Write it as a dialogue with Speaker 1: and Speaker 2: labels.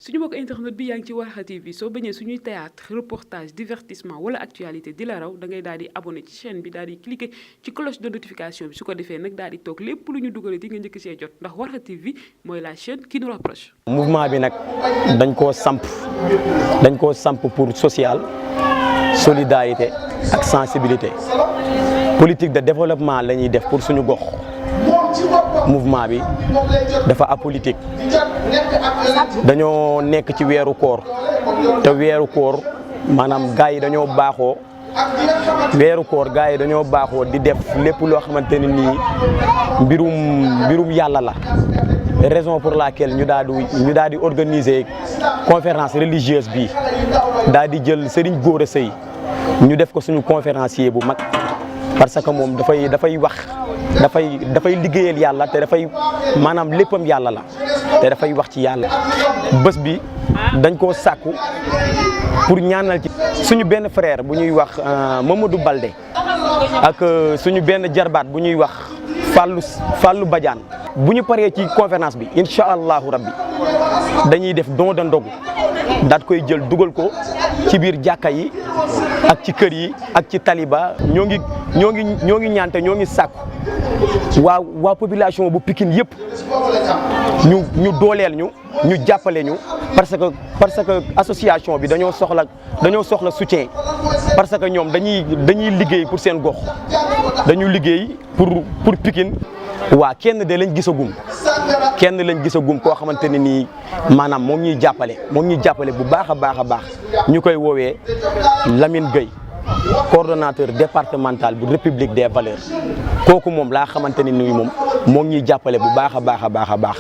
Speaker 1: suñu mbokk internet bi yaa ngi ci Warkha TV soo bañee suñuy théâtre reportage divertissement wala actualité di la raw da ngay daal di abonné ci chaîne bi daal di cliquer ci cloche de notification bi su ko defee nag daal di toog lépp lu ñu dugalati nga njëkk see jot ndax Warkha TV mooy la chaîne qui nous rapproche.
Speaker 2: mouvement bi nag dañ koo samp pour social solidarité ak sensibilité politique de développement la ñuy def pour suñu gox. mouvement bi dafa apolitique dañoo nekk ci weeru koor te weeru koor maanaam gars yi dañoo baaxoo di def lépp loo xamante ne nii mbirum yàlla la raison pour laquelle ñu daal di organiser conférence religieuse bi daal di jël Serigne Gora Seye ñu def ko suñu conférencier bu mag parce que moom dafay liggéeyal yàlla te dafay maanaam léppam yàlla la te dafay wax ci yàlla. bés bi dañ koo sàkku pour ñaanal ci suñu benn frère bu ñuy wax Mamadou Balde ak suñu benn jarbaat bu ñuy wax Fallou Badiane. bu ñu paree ci conférence bi incha allahu rabbi dañuy def don de ndogu daat koy jël dugal ko ci biir jàkka yi ak ci kër yi ak ci taliba ñoo ngi ñaante ñoo ngi sàkku waa population bu Pikine yëpp ñu dooleel ñu jàppale ñu parce que association bi dañoo soxla soutien parce que ñoom dañuy liggéey pour seen gox dañu liggéey pour Pikine waa kenn lañ gisagum koo xamante ne nii maanaam moom ñuy jàppale bu baax a baax ñu koy woowee Lamine Gueye coordonnateur départemental bu République des valeurs kooku moom laa xamante ne nii moom ñuy jàppale bu baax a baax.